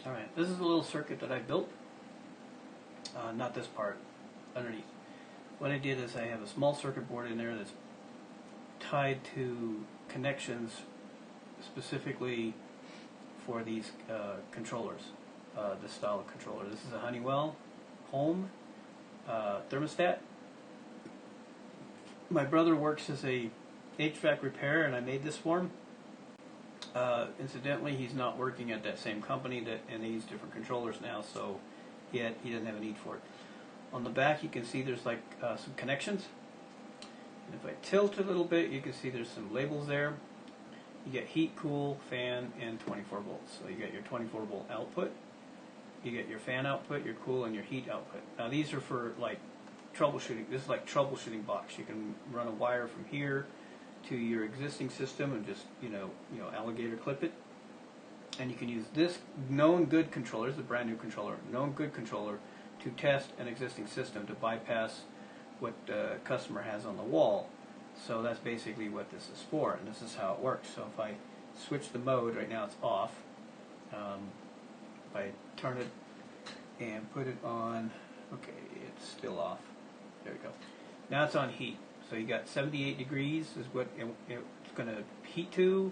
Alright, this is a little circuit that I built. Not this part, underneath. What I did is I have a small circuit board in there that's tied to connections specifically for these controllers, this style of controller. This is a Honeywell home thermostat. My brother works as a HVAC repair, and I made this for him. Incidentally, he's not working at that same company, and they use different controllers now, so he doesn't have a need for it. On the back, you can see there's like some connections. And if I tilt a little bit, you can see there's some labels there. You get heat, cool, fan, and 24 volts. So you get your 24 volt output. You get your fan output, your cool, and your heat output. Now these are for like troubleshooting. This is like troubleshooting box. You can run a wire from here to your existing system and just alligator clip it. And you can use this known good controller, this is a brand new controller, known good controller, to test an existing system to bypass what the customer has on the wall. So that's basically what this is for, and this is how it works. So if I switch the mode, right now it's off. If I turn it and put it on, okay, it's still off. There we go. Now it's on heat. So you got 78 degrees is what it's going to heat to,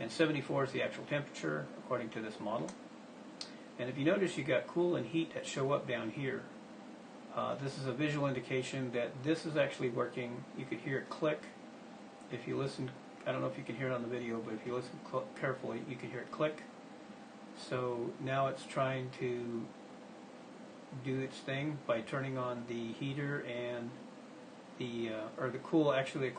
and 74 is the actual temperature according to this model. And if you notice, you got cool and heat that show up down here. This is a visual indication that this is actually working. You could hear it click. If you listen, I don't know if you can hear it on the video, but if you listen carefully, you can hear it click. So now it's trying to do its thing by turning on the heater and the cool. Actually,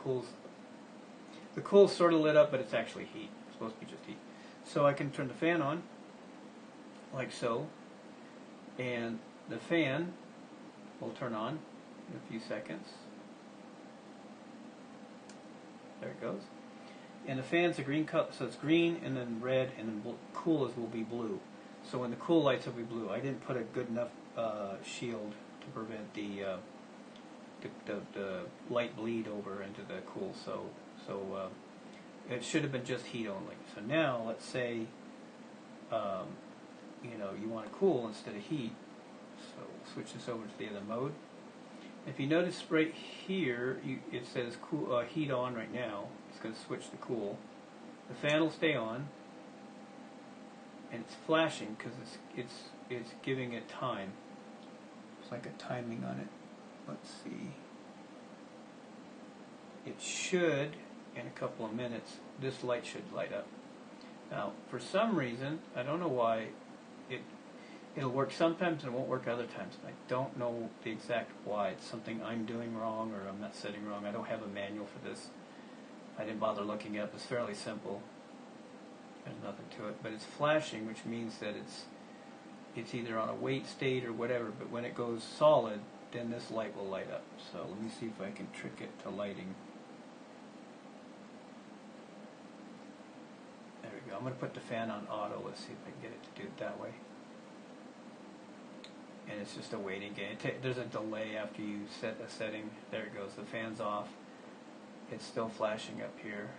the cool's sort of lit up, but it's actually heat. It's supposed to be just heat. So I can turn the fan on, like so, and the fan will turn on in a few seconds. There it goes. And the fan's a green color, so it's green and then red, and then cool will be blue. So when the cool lights will be blue. I didn't put a good enough shield to prevent the light bleed over into the cool. So it should have been just heat only. So now let's say you want to cool instead of heat. So we'll switch this over to the other mode. If you notice right here, it says cool, heat on right now. It's going to switch to cool. The fan will stay on, and it's flashing because it's giving it time. It's like a timing on it. Let's see. It should, in a couple of minutes, this light should light up. Now, for some reason, I don't know why, it'll work sometimes and it won't work other times. I don't know the exact why. It's something I'm doing wrong or I'm not setting wrong. I don't have a manual for this. I didn't bother looking it up. It's fairly simple. There's nothing to it. But it's flashing, which means that it's either on a wait state or whatever. But when it goes solid, then this light will light up. So let me see if I can trick it to lighting. There we go. I'm going to put the fan on auto. Let's see if I can get it to do it that way. And it's just a waiting game. There's a delay after you set a setting. There it goes. The fan's off. It's still flashing up here.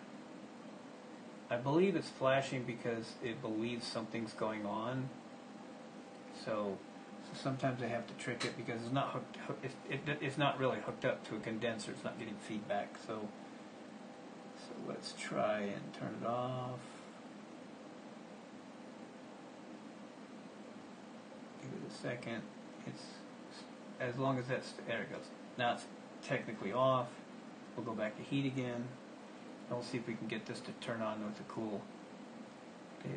I believe it's flashing because it believes something's going on. So sometimes I have to trick it because it's not it's not really hooked up to a condenser. It's not getting feedback. So let's try and turn it off. Give it a second. It's as long as that's there it goes. Now it's technically off. We'll go back to heat again. And we'll see if we can get this to turn on with the cool.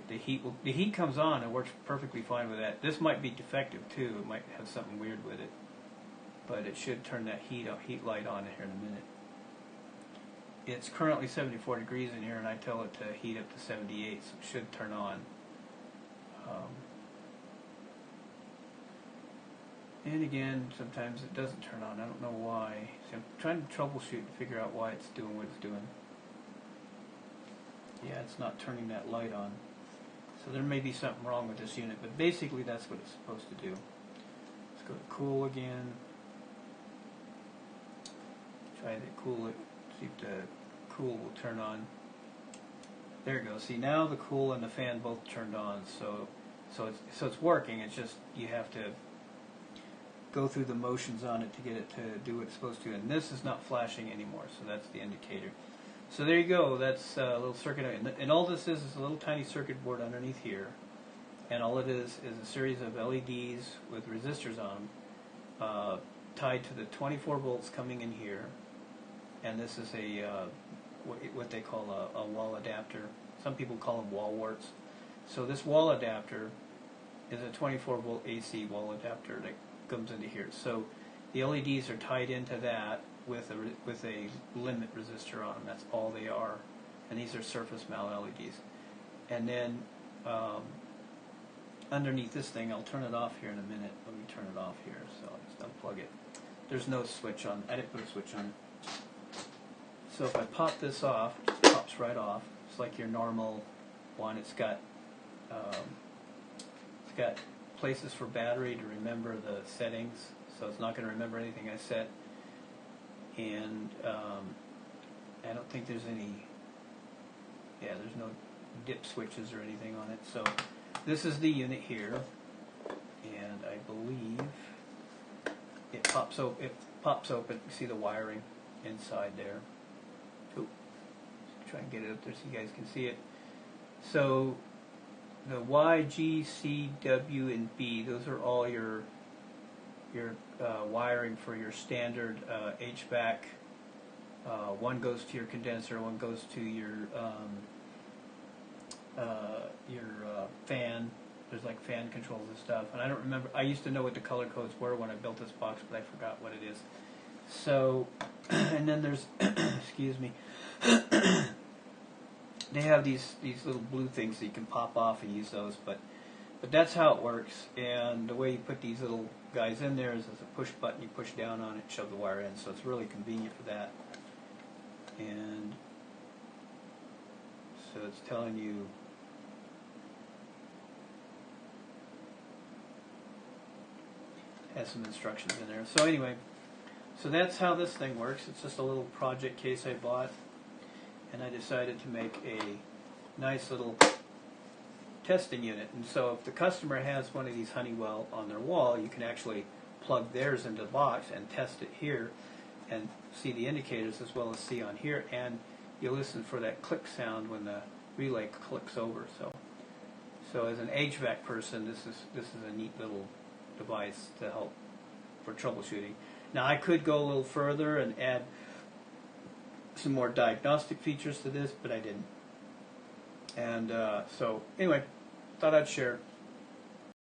The heat comes on and works perfectly fine with that. This might be defective too. It might have something weird with it, but it should turn that heat light on here in a minute. It's currently 74 degrees in here, and I tell it to heat up to 78, so it should turn on. And again, sometimes it doesn't turn on. I don't know why. So I'm trying to troubleshoot and figure out why it's doing what it's doing. Yeah, it's not turning that light on. So there may be something wrong with this unit, but basically that's what it's supposed to do. Let's go to cool again. Try to cool it. See if the cool will turn on. There it goes. See, now the cool and the fan both turned on, so So it's working. It's just you have to go through the motions on it to get it to do what it's supposed to. And this is not flashing anymore, so that's the indicator. So there you go. That's a little circuit, and all this is a little tiny circuit board underneath here, and all it is a series of LEDs with resistors on them, tied to the 24 volts coming in here, and this is a what they call a wall adapter. Some people call them wall warts. So this wall adapter is a 24 volt AC wall adapter that comes into here. So the LEDs are tied into that with a limit resistor on them. That's all they are, and these are surface mount LEDs. And then underneath this thing, I'll turn it off here in a minute. Let me turn it off here. So I'll just unplug it. There's no switch on. I didn't put a switch on it. So if I pop this off, it just pops right off. It's like your normal one. It's got places for battery to remember the settings, so it's not going to remember anything I set. And I don't think there's any, there's no dip switches or anything on it. So this is the unit here, and I believe it pops open. You see the wiring inside there. Ooh, try and get it up there so you guys can see it. So the Y, G, C, W, and B, those are all your wiring for your standard HVAC. One goes to your condenser, one goes to your fan. There's like fan controls and stuff. And I don't remember. I used to know what the color codes were when I built this box, but I forgot what it is. So, and then there's, excuse me. They have these little blue things that you can pop off and use those, but that's how it works. And the way you put these little guys in there is there's a push button. You push down on it, shove the wire in. So it's really convenient for that. And so it's telling you has some instructions in there. So anyway, so that's how this thing works. It's just a little project case I bought. And I decided to make a nice little testing unit. And so if the customer has one of these Honeywell on their wall, you can actually plug theirs into the box and test it here and see the indicators as well as see on here. And you listen for that click sound when the relay clicks over. So as an HVAC person, this is a neat little device to help for troubleshooting. Now I could go a little further and add some more diagnostic features to this, but I didn't. And so anyway, thought I'd share.